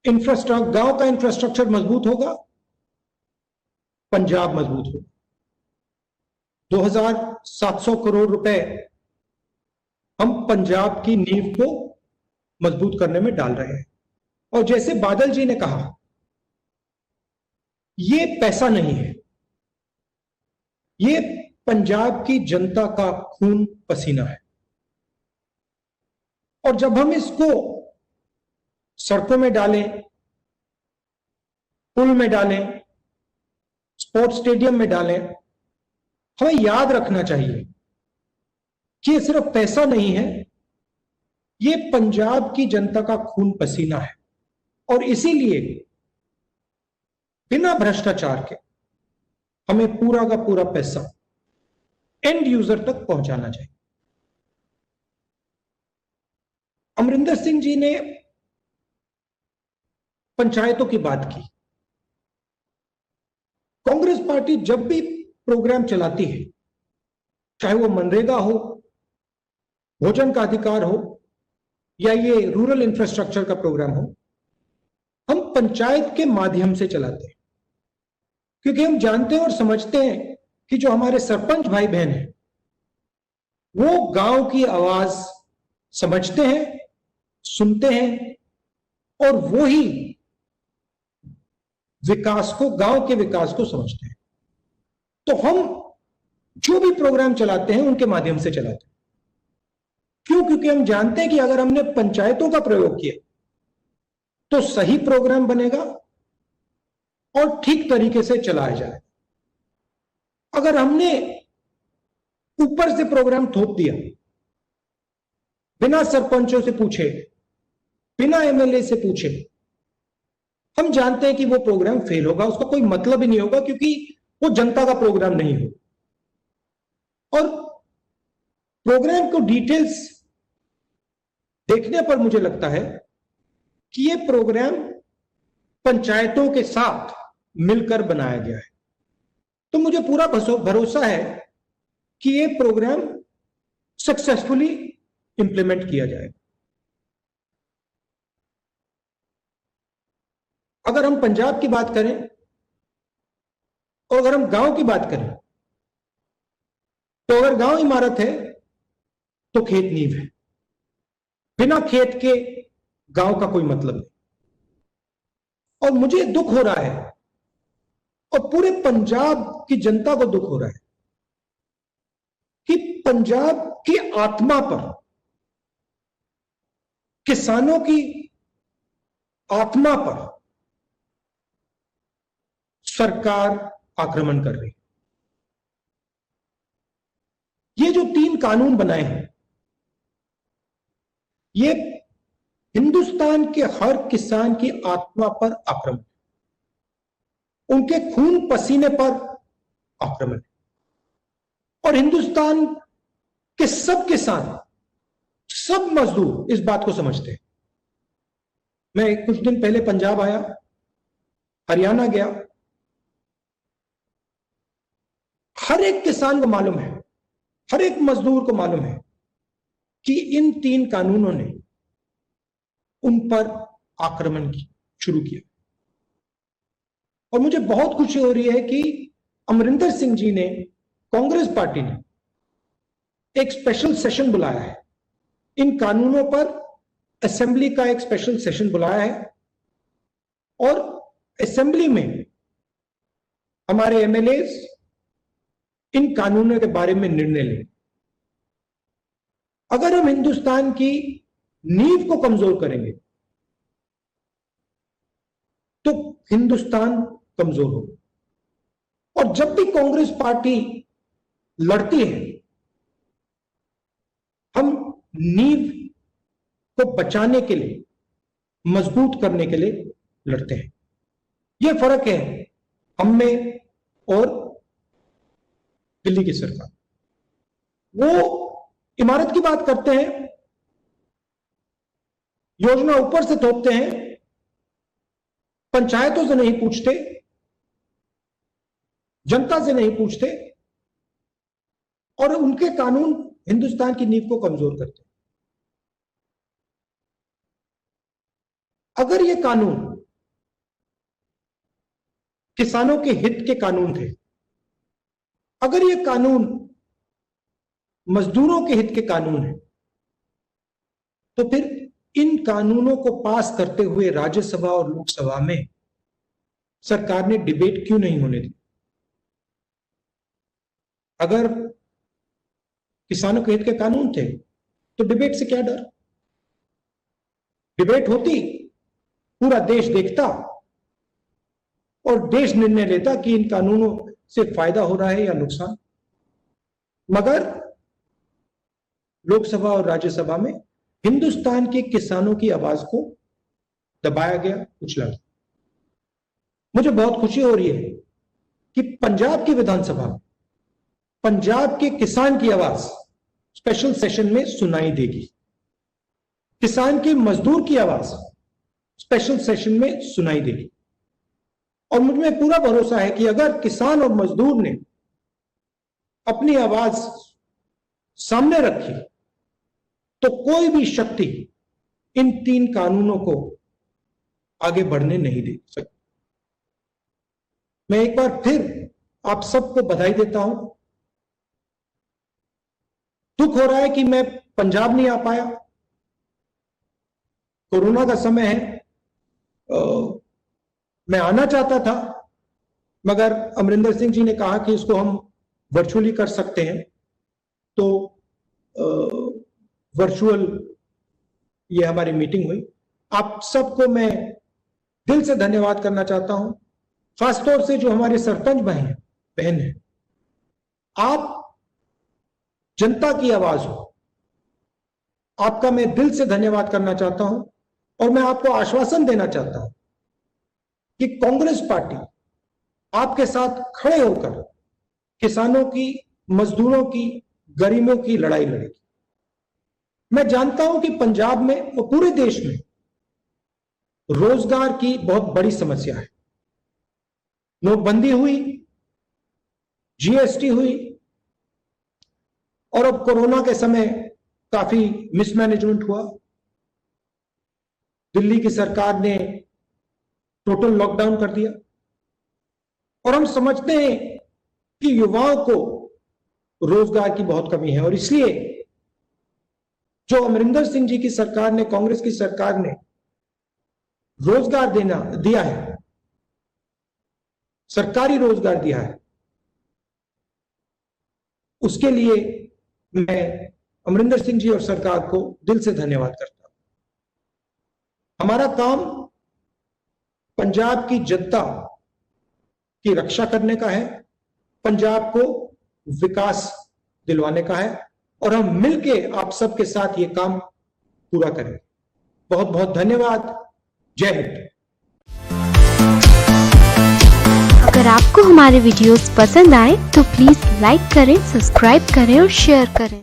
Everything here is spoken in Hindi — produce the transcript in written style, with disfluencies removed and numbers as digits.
इंफ्रास्ट्रक्चर, गांव का इंफ्रास्ट्रक्चर मजबूत होगा, पंजाब मजबूत होगा। 2700 करोड़ रुपए हम पंजाब की नींव को मजबूत करने में डाल रहे हैं। और जैसे बादल जी ने कहा, ये पैसा नहीं है, ये पंजाब की जनता का खून पसीना है। और जब हम इसको सड़कों में डालें, पुल में डालें, स्पोर्ट्स स्टेडियम में डालें, हमें याद रखना चाहिए कि ये सिर्फ पैसा नहीं है, ये पंजाब की जनता का खून पसीना है। और इसीलिए बिना भ्रष्टाचार के हमें पूरा का पूरा पैसा एंड यूजर तक पहुंचाना चाहिए। अमरिंदर सिंह जी ने पंचायतों की बात की। कांग्रेस पार्टी जब भी प्रोग्राम चलाती है, चाहे वो मनरेगा हो, भोजन का अधिकार हो, या ये रूरल इंफ्रास्ट्रक्चर का प्रोग्राम हो, हम पंचायत के माध्यम से चलाते हैं। क्योंकि हम जानते हैं और समझते हैं कि जो हमारे सरपंच भाई बहन हैं, वो गांव की आवाज समझते हैं, सुनते हैं, और वो ही विकास को, गांव के विकास को समझते हैं। तो हम जो भी प्रोग्राम चलाते हैं उनके माध्यम से चलाते हैं। क्यों? क्योंकि हम जानते हैं कि अगर हमने पंचायतों का प्रयोग किया तो सही प्रोग्राम बनेगा और ठीक तरीके से चलाया जाए। अगर हमने ऊपर से प्रोग्राम थोप दिया, बिना सरपंचों से पूछे, बिना एमएलए से पूछे, हम जानते हैं कि वो प्रोग्राम फेल होगा, उसका कोई मतलब ही नहीं होगा, क्योंकि वो जनता का प्रोग्राम नहीं हो। और प्रोग्राम को डिटेल्स देखने पर मुझे लगता है कि ये प्रोग्राम पंचायतों के साथ मिलकर बनाया गया है। तो मुझे पूरा भरोसा है कि ये प्रोग्राम सक्सेसफुली इंप्लीमेंट किया जाएगा। अगर हम पंजाब की बात करें और अगर हम गांव की बात करें, तो अगर गांव इमारत है तो खेत नींव है। बिना खेत के गांव का कोई मतलब नहीं। और मुझे दुख हो रहा है और पूरे पंजाब की जनता को दुख हो रहा है कि पंजाब की आत्मा पर, किसानों की आत्मा पर सरकार आक्रमण कर रही है। ये जो 3 कानून बनाए हैं, ये हिंदुस्तान के हर किसान की आत्मा पर आक्रमण, उनके खून पसीने पर आक्रमण। और हिंदुस्तान के सब किसान, सब मजदूर इस बात को समझते हैं। मैं कुछ दिन पहले पंजाब आया, हरियाणा गया, हर एक किसान को मालूम है, हर एक मजदूर को मालूम है कि इन 3 कानूनों ने उन पर आक्रमण शुरू किया। और मुझे बहुत खुशी हो रही है कि अमरिंदर सिंह जी ने, कांग्रेस पार्टी ने एक स्पेशल सेशन बुलाया है। इन कानूनों पर असेंबली का एक स्पेशल सेशन बुलाया है और असेंबली में हमारे एमएलएस इन कानूनों के बारे में निर्णय लें। अगर हम हिंदुस्तान की नींव को कमजोर करेंगे तो हिंदुस्तान कमजोर होगा। और जब भी कांग्रेस पार्टी लड़ती है, हम नींव को बचाने के लिए, मजबूत करने के लिए लड़ते हैं। यह फर्क है हम में और दिल्ली की सरकार। वो इमारत की बात करते हैं, योजना ऊपर से थोपते हैं, पंचायतों से नहीं पूछते, जनता से नहीं पूछते, और उनके कानून हिंदुस्तान की नींव को कमजोर करते हैं। अगर ये कानून किसानों के हित के कानून थे। अगर ये कानून मजदूरों के हित के कानून है तो फिर इन कानूनों को पास करते हुए राज्यसभा और लोकसभा में सरकार ने डिबेट क्यों नहीं होने दी? अगर किसानों के हित के कानून थे तो डिबेट से क्या डर? डिबेट होती, पूरा देश देखता और देश निर्णय लेता कि इन कानूनों से फायदा हो रहा है या नुकसान। मगर लोकसभा और राज्यसभा में हिंदुस्तान के किसानों की आवाज को दबाया गया, कुचला गया। मुझे बहुत खुशी हो रही है कि पंजाब की विधानसभा में पंजाब के किसान की आवाज स्पेशल सेशन में सुनाई देगी। किसान के मजदूर की आवाज स्पेशल सेशन में सुनाई देगी। और मुझ में पूरा भरोसा है कि अगर किसान और मजदूर ने अपनी आवाज सामने रखी तो कोई भी शक्ति इन 3 कानूनों को आगे बढ़ने नहीं दे सकती। मैं एक बार फिर आप सबको बधाई देता हूं। दुख हो रहा है कि मैं पंजाब नहीं आ पाया, कोरोना का समय है। मैं आना चाहता था मगर अमरिंदर सिंह जी ने कहा कि इसको हम वर्चुअली कर सकते हैं, तो वर्चुअल ये हमारी मीटिंग हुई। आप सबको मैं दिल से धन्यवाद करना चाहता हूं, खासतौर से जो हमारे सरपंच भाई हैं, बहन हैं। आप जनता की आवाज हो, आपका मैं दिल से धन्यवाद करना चाहता हूं। और मैं आपको आश्वासन देना चाहता हूं कि कांग्रेस पार्टी आपके साथ खड़े होकर किसानों की, मजदूरों की, गरीबों की लड़ाई लड़ेगी। मैं जानता हूं कि पंजाब में और पूरे देश में रोजगार की बहुत बड़ी समस्या है। नोटबंदी हुई, जीएसटी हुई और अब कोरोना के समय काफी मिसमैनेजमेंट हुआ। दिल्ली की सरकार ने टोटल लॉकडाउन कर दिया और हम समझते हैं कि युवाओं को रोजगार की बहुत कमी है। और इसलिए जो अमरिंदर सिंह जी की सरकार ने, कांग्रेस की सरकार ने रोजगार दिया है, सरकारी रोजगार दिया है, उसके लिए मैं अमरिंदर सिंह जी और सरकार को दिल से धन्यवाद करता हूं। हमारा काम पंजाब की जनता की रक्षा करने का है, पंजाब को विकास दिलवाने का है और हम मिलके आप सबके साथ ये काम पूरा करेंगे। बहुत बहुत धन्यवाद। जय हिंद। अगर आपको हमारे वीडियोस पसंद आए तो प्लीज लाइक करें, सब्सक्राइब करें और शेयर करें।